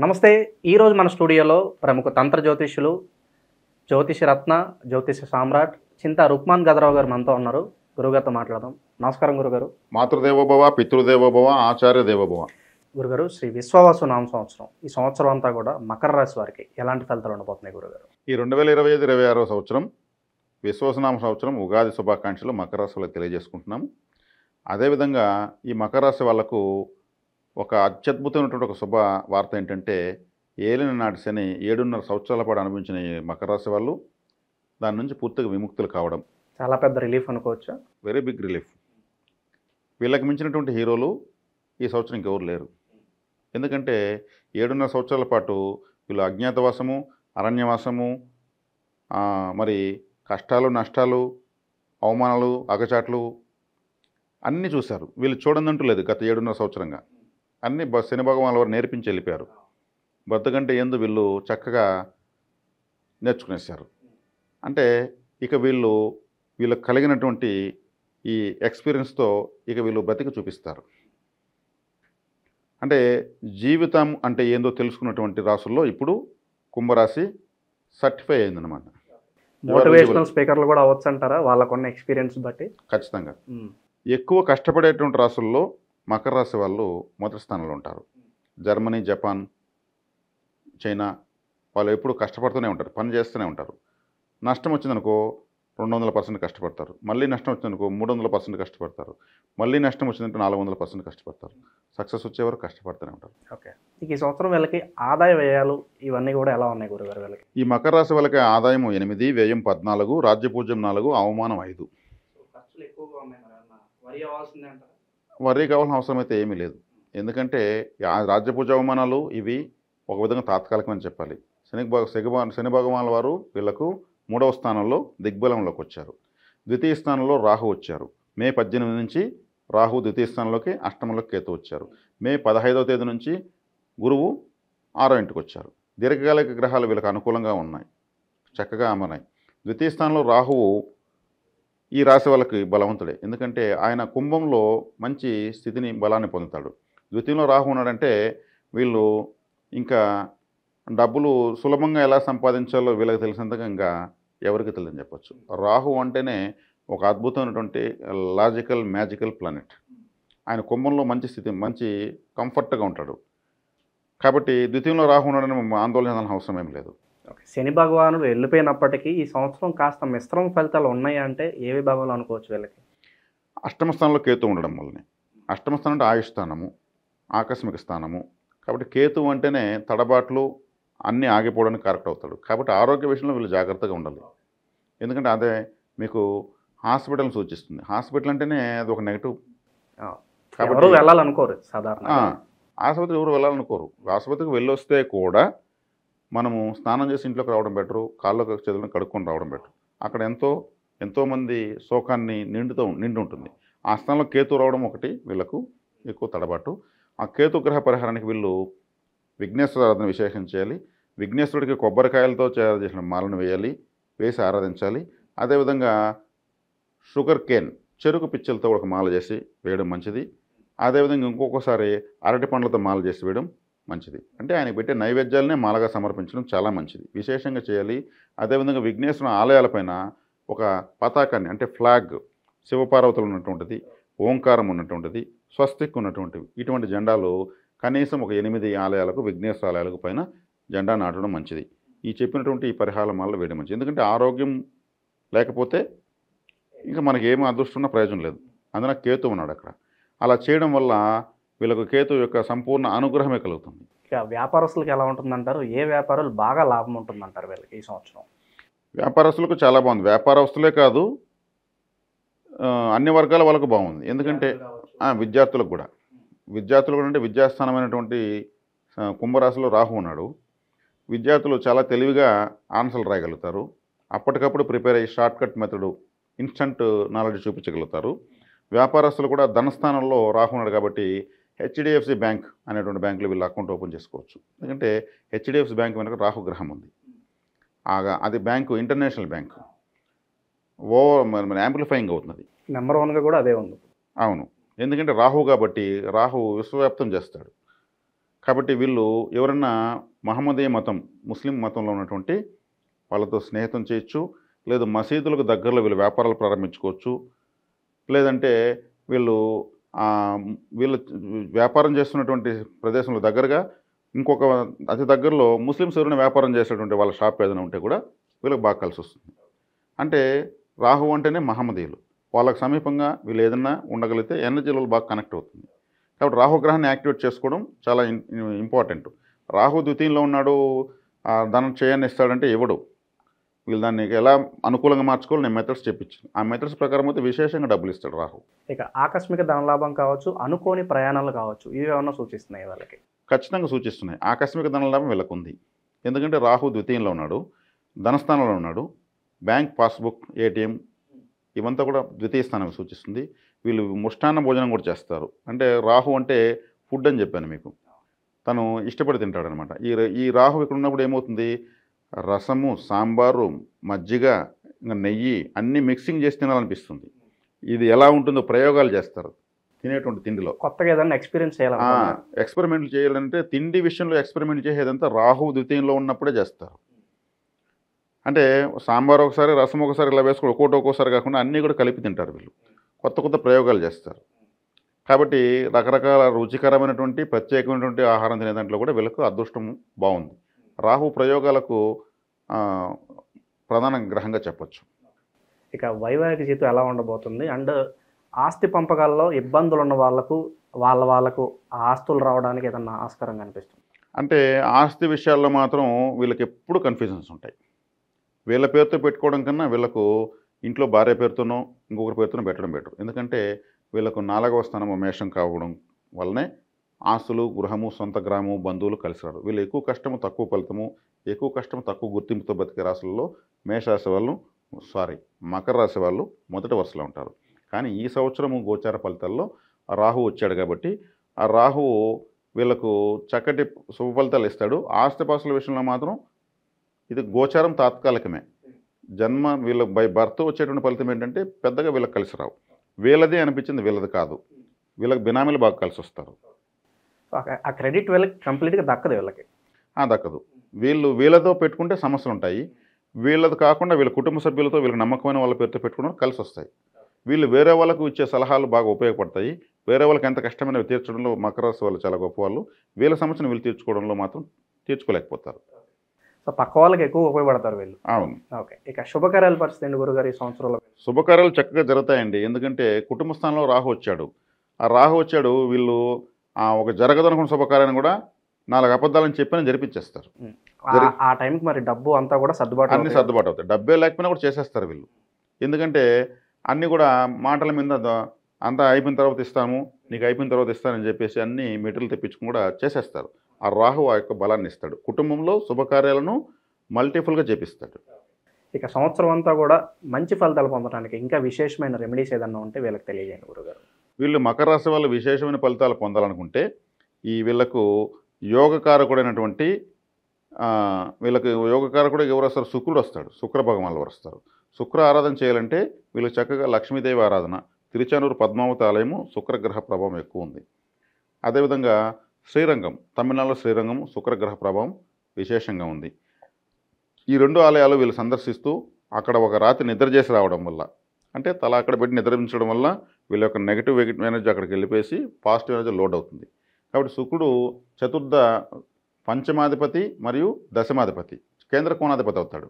నమస్తే. ఈరోజు మన స్టూడియోలో ప్రముఖ తంత్ర జ్యోతిష్యులు, జ్యోతిష రత్న, జ్యోతిష సామ్రాట్ చింతా రుక్మాన్ గదరావు గారు మనతో ఉన్నారు. గురుగారితో మాట్లాడదాం. నమస్కారం గురుగారు. మాతృదేవోభవ, పితృదేవోభవ, ఆచార్య దేవోభవ. గురుగారు, శ్రీ విశ్వవాసు నామ సంవత్సరం ఈ సంవత్సరం అంతా కూడా మకర రాశి వారికి ఎలాంటి ఫలితాలు ఉండబోతున్నాయి గురుగారు? ఈ 2025-26 సంవత్సరం విశ్వవసనామ సంవత్సరం ఉగాది శుభాకాంక్షలు మకర రాశి వాళ్ళకి తెలియజేసుకుంటున్నాము. అదేవిధంగా ఈ మకర రాశి వాళ్ళకు ఒక అత్యద్భుతమైనటువంటి ఒక శుభ వార్త ఏంటంటే, ఏలిన నాటి శని 7.5 సంవత్సరాల పాటు అనుభవించిన ఈ మకర రాశి వాళ్ళు దాని నుంచి పూర్తిగా విముక్తులు కావడం చాలా పెద్ద రిలీఫ్ అనుకోవచ్చా? Very big relief. వీళ్ళకి మించినటువంటి హీరోలు ఈ సంవత్సరం ఇంకెవరు లేరు. ఎందుకంటే 7.5 సంవత్సరాల పాటు వీళ్ళు అజ్ఞాతవాసము, అరణ్యవాసము, మరి కష్టాలు, నష్టాలు, అవమానాలు, అగచాట్లు అన్నీ చూశారు. వీళ్ళు చూడనంటూ లేదు. గత 7.5 సంవత్సరంగా అన్నీ శని భగవాన్ వారు నేర్పించి వెళ్ళిపోయారు. బద్దకంటే ఎందు వీళ్ళు చక్కగా నేర్చుకునేశారు. అంటే ఇక వీళ్ళకి కలిగినటువంటి ఈ ఎక్స్పీరియన్స్తో ఇక వీళ్ళు బతికి చూపిస్తారు. అంటే జీవితం అంటే ఏందో తెలుసుకున్నటువంటి రాసుల్లో ఇప్పుడు కుంభరాశి సర్టిఫై అయిందనమాట. మోటివేషనల్ స్పీకర్లు కూడా అవ్వచ్చు అంటారా వాళ్ళకున్న ఎక్స్పీరియన్స్ బట్టి? ఖచ్చితంగా. ఎక్కువ కష్టపడేటువంటి రాసుల్లో మకర రాశి వాళ్ళు మొదటి స్థానంలో ఉంటారు. జర్మనీ, జపాన్, చైనా వాళ్ళు ఎప్పుడు కష్టపడుతూనే ఉంటారు, పని చేస్తూనే ఉంటారు. నష్టం వచ్చిందనుకో 200% కష్టపడతారు. మళ్ళీ నష్టం వచ్చిందనుకో 300% కష్టపడతారు. మళ్ళీ నష్టం వచ్చిందంటే 400% కష్టపడతారు. సక్సెస్ వచ్చేవారు కష్టపడుతూనే ఉంటారు. ఓకే. ఈ సంవత్సరం వీళ్ళకి ఆదాయ వ్యయాలు ఇవన్నీ కూడా ఎలా ఉన్నాయి గురుగారు వీళ్ళకి? ఈ మకర రాశి వాళ్ళకి ఆదాయం 8, వ్యయం 14, రాజ్యపూజ్యం 4, అవమానం 5. ఖర్చులు ఎక్కువగా ఉన్నాయి. వరి అవ్వాల్సిందే అంటారా? వరి కావాల్సిన అవసరం అయితే ఏమీ లేదు. ఎందుకంటే రాజ్యపూజ అవమానాలు ఇవి ఒక విధంగా తాత్కాలికమని చెప్పాలి. శని భగవాన్ వారు వీళ్లకు 3వ స్థానంలో దిగ్బలంలోకి వచ్చారు. ద్వితీయ స్థానంలో రాహు వచ్చారు. మే 18 నుంచి రాహు ద్వితీయ స్థానంలోకి, అష్టమంలోకి కేతు వచ్చారు. మే 15వ తేదీ నుంచి గురువు 6వ ఇంటికి వచ్చారు. దీర్ఘకాలిక గ్రహాలు వీళ్ళకి అనుకూలంగా ఉన్నాయి, చక్కగా అమరాయి. ద్వితీయ స్థానంలో రాహువు ఈ రాశి వాళ్ళకి బలవంతుడే. ఎందుకంటే ఆయన కుంభంలో మంచి స్థితిని, బలాన్ని పొందుతాడు. ద్వితీయంలో రాహు ఉన్నాడంటే వీళ్ళు ఇంకా డబ్బులు సులభంగా ఎలా సంపాదించాలో వీళ్ళకి తెలిసినంతగా ఇంకా ఎవరికి తెలియదని చెప్పచ్చు. రాహు అంటేనే ఒక అద్భుతమైనటువంటి లాజికల్, మ్యాజికల్ ప్లానెట్. ఆయన కుంభంలో మంచి స్థితి, మంచి కంఫర్ట్గా ఉంటాడు. కాబట్టి ద్వితీయంలో రాహు ఉన్నాడని ఆందోళన చెందాల్సిన అవసరం ఏం లేదు. శని భగవానుడు వెళ్ళిపోయినప్పటికీ ఈ సంవత్సరం కాస్త మిశ్రమ ఫలితాలు ఉన్నాయి అంటే ఏ విభాగంలో అనుకోవచ్చు వీళ్ళకి? అష్టమ స్థానంలో కేతు ఉండడం వల్లనే. అష్టమ స్థానం అంటే ఆయుష్ స్థానము, ఆకస్మిక స్థానము. కాబట్టి కేతు అంటేనే తడబాట్లు, అన్నీ ఆగిపోవడానికి కరెక్ట్ అవుతాడు. కాబట్టి ఆరోగ్య విషయంలో వీళ్ళు జాగ్రత్తగా ఉండాలి. ఎందుకంటే అదే మీకు హాస్పిటల్ని సూచిస్తుంది. హాస్పిటల్ అంటేనే అది ఒక నెగిటివ్. కాబట్టి వెళ్ళాలనుకోరు సాధారణ. ఆసుపత్రికి ఎవరు వెళ్ళాలనుకోరు. ఆసుపత్రికి వెళ్ళొస్తే కూడా మనము స్నానం చేసి ఇంట్లోకి రావడం బెటరు, కాళ్ళకు చేతులను కడుక్కొని రావడం బెటరు. అక్కడ ఎంతోమంది శోకాన్ని నిండి ఉంటుంది. ఆ స్థానంలో కేతు రావడం ఒకటి వీళ్ళకు ఎక్కువ తడబాటు. ఆ కేతు గ్రహ పరిహారానికి వీళ్ళు విఘ్నేశ్వర ఆరాధన విశేషం చేయాలి. విఘ్నేశ్వరుడికి కొబ్బరికాయలతో తయారు చేసిన మాలను వేసి ఆరాధించాలి. అదేవిధంగా షుగర్ కేన్, చెరుకు పిచ్చలతో ఒక మాల చేసి వేయడం మంచిది. అదేవిధంగా ఇంకొకసారి అరటి పండ్లతో మాల చేసి వేయడం మంచిది. అంటే ఆయనకు పెట్టే నైవేద్యాలనే మాలగా సమర్పించడం చాలా మంచిది, విశేషంగా చేయాలి. అదేవిధంగా విఘ్నేశ్వర ఆలయాలపైన ఒక పతాకాన్ని, అంటే ఫ్లాగ్, శివపార్వతులు ఉన్నటువంటిది, ఓంకారం ఉన్నటువంటిది, స్వస్తిక్ ఉన్నటువంటివి, ఇటువంటి జెండాలు కనీసం ఒక 8 ఆలయాలకు, విఘ్నేశ్వర ఆలయాలకు పైన జెండా నాటడం మంచిది. ఈ చెప్పినటువంటి ఈ పరిహార మాలలు వేయడం మంచిది. ఎందుకంటే ఆరోగ్యం లేకపోతే ఇంకా మనకి ఏమీ అదృష్టం ప్రయోజనం లేదు. అందున కేతు ఉన్నాడు అక్కడ. అలా చేయడం వల్ల వీళ్ళకు కేతు యొక్క సంపూర్ణ అనుగ్రహమే కలుగుతుంది. వ్యాపారస్తులకు ఎలా ఉంటుందంటారు? ఏ వ్యాపారాలు బాగా లాభం ఉంటుందంటారు వీళ్ళకి ఈ సంవత్సరం? వ్యాపారస్తులకు చాలా బాగుంది. వ్యాపారస్తులే కాదు, అన్ని వర్గాల వాళ్ళకు బాగుంది. ఎందుకంటే విద్యార్థులకు కూడా అంటే విద్యాస్థానమైనటువంటి కుంభరాశిలో రాహు ఉన్నాడు. విద్యార్థులు చాలా తెలివిగా ఆన్సర్లు రాయగలుగుతారు. అప్పటికప్పుడు ప్రిపేర్ అయ్యి షార్ట్కట్ మెథడు, ఇన్స్టంట్ నాలెడ్జ్ చూపించగలుగుతారు. వ్యాపారస్తులు కూడా ధనస్థానంలో రాహు ఉన్నాడు కాబట్టి హెచ్డిఎఫ్సి బ్యాంక్ అనేటువంటి బ్యాంకులో వీళ్ళు అకౌంట్ ఓపెన్ చేసుకోవచ్చు. ఎందుకంటే హెచ్డిఎఫ్సి బ్యాంక్ వెనక రాహు గ్రహం ఉంది. అది బ్యాంకు ఇంటర్నేషనల్ బ్యాంకు. మరి యాంప్లిఫైయింగ్ అవుతుంది. నెంబర్ 1గా కూడా అదే ఉంది. అవును. ఎందుకంటే రాహు కాబట్టి రాహు విశ్వవ్యాప్తం చేస్తాడు. కాబట్టి వీళ్ళు ఎవరన్నా మహమ్మదీయ మతం, ముస్లిం మతంలో ఉన్నటువంటి వాళ్ళతో స్నేహితం చేయొచ్చు, లేదు మసీదులకు దగ్గరలో వీళ్ళు వ్యాపారాలు ప్రారంభించుకోవచ్చు, లేదంటే వీళ్ళు ఆ, వీళ్ళు వ్యాపారం చేస్తున్నటువంటి ప్రదేశంలో దగ్గరగా ఇంకొక అతి దగ్గరలో ముస్లిమ్స్ ఎవరైనా వ్యాపారం చేసేటువంటి వాళ్ళ షాప్ ఏదైనా ఉంటే కూడా వీళ్ళకి బాగా కలిసి వస్తుంది. అంటే రాహు అంటేనే మహమ్మదీయులు, వాళ్ళకి సమీపంగా వీళ్ళు ఏదైనా ఉండగలిగితే ఎనర్జీ లెవెల్ బాగా కనెక్ట్ అవుతుంది. కాబట్టి రాహుగ్రహాన్ని యాక్టివేట్ చేసుకోవడం చాలా ఇంపార్టెంట్. రాహు ద్వితీయంలో ఉన్నాడు, ధనం చేయని ఇస్తాడంటే ఇవ్వడు. వీళ్ళు దాన్ని ఎలా అనుకూలంగా మార్చుకోవాలి నేను మెథడ్స్ చెప్పించాను. ఆ మెథడ్స్ ప్రకారం అయితే విశేషంగా డబ్బులు ఇస్తాడు రాహు. ఇక ఆకస్మిక ధనలాభం కావచ్చు, అనుకోని ప్రయాణాలు కావచ్చు, ఇవి ఏమన్నా సూచిస్తున్నాయి వాళ్ళకి? ఖచ్చితంగా సూచిస్తున్నాయి. ఆకస్మిక ధనలాభం వీళ్ళకు ఉంది. ఎందుకంటే రాహు ద్వితీయంలో ఉన్నాడు, ధనస్థానంలో ఉన్నాడు, బ్యాంక్ పాస్బుక్, ఏటీఎం ఇవంతా కూడా ద్వితీయ స్థానం సూచిస్తుంది. వీళ్ళు ముష్టాన్న భోజనం కూడా చేస్తారు. అంటే రాహు అంటే ఫుడ్ అని చెప్పాను మీకు, తను ఇష్టపడి తింటాడనమాట. ఈ రాహు ఇక్కడ ఉన్నప్పుడు ఏమవుతుంది, రసము, సాంబారు, మజ్జిగ, ఇంకా నెయ్యి అన్నీ మిక్సింగ్ చేసి తినాలనిపిస్తుంది. ఇది ఎలా ఉంటుందో ప్రయోగాలు చేస్తారు తినేటువంటి తిండిలో. కొత్తగా ఏదైనా ఎక్స్పీరియన్స్ చేయాలి, ఎక్స్పెరిమెంట్లు చేయాలంటే తిండి విషయంలో ఎక్స్పెరిమెంట్ చేసేదంతా రాహు ద్వితీయంలో ఉన్నప్పుడే చేస్తారు. అంటే సాంబార్ ఒకసారి, రసం ఒకసారి ఇలా వేసుకుని ఒక్కోసారి కాకుండా అన్నీ కూడా కలిపి తింటారు వీళ్ళు. కొత్త కొత్త ప్రయోగాలు చేస్తారు. కాబట్టి రకరకాల రుచికరమైనటువంటి ప్రత్యేకమైనటువంటి ఆహారం తినే దాంట్లో కూడా వీళ్ళకు అదృష్టం బాగుంది. రాహు ప్రయోగాలకు ప్రధాన గ్రహంగా చెప్పచ్చు. ఇక వైవాహిక జీవితం ఎలా ఉండబోతుంది, అండ్ ఆస్తి పంపకాల్లో ఇబ్బందులు ఉన్న వాళ్ళకు ఆస్తులు రావడానికి ఏదన్నా ఆస్కారం కనిపిస్తుంది? అంటే ఆస్తి విషయాల్లో మాత్రం వీళ్ళకి ఎప్పుడు కన్ఫ్యూజన్స్ ఉంటాయి. వీళ్ళ పేరుతో పెట్టుకోవడం కన్నా వీళ్ళకు ఇంట్లో భార్య పేరుతోనో ఇంకొకరి పేరుతోనో పెట్టడం బెటర్. ఎందుకంటే వీళ్ళకు 4వ స్థానం మేషం కావడం వల్లనే ఆస్తులు, గృహము, సొంత గ్రామము, బంధువులు కలిసి రాడు. వీళ్ళు ఎక్కువ కష్టము తక్కువ ఫలితము, ఎక్కువ కష్టము తక్కువ గుర్తింపుతో బతికే రాశులలో మేషరాశి వాళ్ళు, మకర రాశి వాళ్ళు మొదటి వరుసలో ఉంటారు. కానీ ఈ సంవత్సరము గోచార ఫలితాల్లో రాహు వచ్చాడు కాబట్టి ఆ రాహువు వీళ్ళకు చక్కటి శుభ ఫలితాలు ఇస్తాడు. ఆస్తిపాస్తుల విషయంలో మాత్రం ఇది గోచారం తాత్కాలికమే. జన్మ వీళ్ళకి బై బర్త్ వచ్చేటువంటి ఫలితం ఏంటంటే పెద్దగా వీళ్ళకి కలిసి రావు. వీళ్ళదే అనిపించింది, వీళ్ళది కాదు. వీళ్ళకి బినామీలు బాగా కలిసి వస్తారు. ఆ క్రెడిట్ వీళ్ళకి కంప్లీట్గా దక్కదు, వీళ్ళకి దక్కదు. వీళ్ళతో పెట్టుకుంటే సమస్యలు ఉంటాయి. వీళ్ళది కాకుండా వీళ్ళ కుటుంబ సభ్యులతో వీళ్ళకి నమ్మకమైన వాళ్ళ పేరుతో పెట్టుకున్న కలిసి వస్తాయి. వీళ్ళు వేరే వాళ్ళకు ఇచ్చే సలహాలు బాగా ఉపయోగపడతాయి. వేరే వాళ్ళకి ఎంత కష్టమైనవి తీర్చడంలో మకర రాశి వాళ్ళు చాలా గొప్ప వాళ్ళు. వీళ్ళ సమస్యను వీళ్ళు తీర్చుకోవడంలో మాత్రం తీర్చుకోలేకపోతారు. సో పక్క వాళ్ళకి ఎక్కువ ఉపయోగపడతారు వీళ్ళు. అవును. ఓకే. ఇక శుభకార్యాల పరిస్థితి ఏంటి గురుగారు ఈ సంవత్సరంలో? శుభకార్యాలు చక్కగా జరుగుతాయండి. ఎందుకంటే కుటుంబ స్థానంలో రాహు వచ్చాడు. ఆ రాహు వచ్చాడు, వీళ్ళు ఒక జరగదనుకున్న శుభకార్యాన్ని కూడా 4 అబద్ధాలని చెప్పని జరిపించేస్తారు. ఆ టైంకి మరి డబ్బు అంతా కూడా అన్ని సర్దుబాటు అవుతాయి. డబ్బే లేకపోయినా కూడా చేసేస్తారు వీళ్ళు. ఎందుకంటే అన్నీ కూడా మాటల మీద అంతా అయిపోయిన తర్వాత ఇస్తాము, నీకు అయిపోయిన తర్వాత ఇస్తానని చెప్పేసి అన్ని మెటీరియల్ తెప్పించుకుని కూడా చేసేస్తారు. ఆ రాహు ఆ యొక్క బలాన్ని ఇస్తాడు. కుటుంబంలో శుభకార్యాలను మల్టిపుల్గా చేపిస్తాడు. ఇక సంవత్సరం అంతా కూడా మంచి ఫలితాలు పొందడానికి ఇంకా విశేషమైన రెమెడీస్ ఏదన్నా ఉంటే వీళ్ళకి తెలియజేయండి గురుగారు. వీళ్ళు మకర రాశి వాళ్ళు విశేషమైన ఫలితాలు పొందాలనుకుంటే వీళ్ళకు యోగకారకుడైనటువంటి వీళ్ళకి యోగకారకుడు ఎవరు వస్తారు? శుక్రుడు వస్తాడు. శుక్ర భగవానులు వస్తారు. శుక్ర ఆరాధన చేయాలంటే వీళ్ళు చక్కగా లక్ష్మీదేవి ఆరాధన, తిరుచానూరు పద్మావతి ఆలయము శుక్రగ్రహ ప్రభావం ఎక్కువ ఉంది. అదేవిధంగా శ్రీరంగం, తమిళనాడులో శ్రీరంగం శుక్రగ్రహ ప్రభావం విశేషంగా ఉంది. ఈ 2 ఆలయాలు వీళ్ళు సందర్శిస్తూ అక్కడ ఒక రాత్రి నిద్ర చేసి రావడం వల్ల, అంటే తల అక్కడ పెట్టి నిద్రించడం వల్ల వీళ్ళ యొక్క నెగిటివ్ ఎనర్జీ అక్కడికి వెళ్ళిపోయి పాజిటివ్ ఎనర్జీ లోడ్ అవుతుంది. కాబట్టి శుక్రుడు చతుర్థ పంచమాధిపతి మరియు దశమాధిపతి, కేంద్ర కోణాధిపతి అవుతాడు.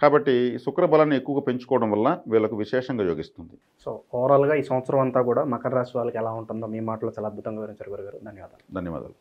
కాబట్టి శుక్ర బలాన్ని ఎక్కువగా పెంచుకోవడం వల్ల వీళ్ళకు విశేషంగా యోగిస్తుంది. సో ఓవరాల్గా ఈ సంవత్సరం అంతా కూడా మకర రాశి వాళ్ళకి ఎలా ఉంటుందో మీ మాటలో చాలా అద్భుతంగా వివరించారు గురుగారు. ధన్యవాదాలు.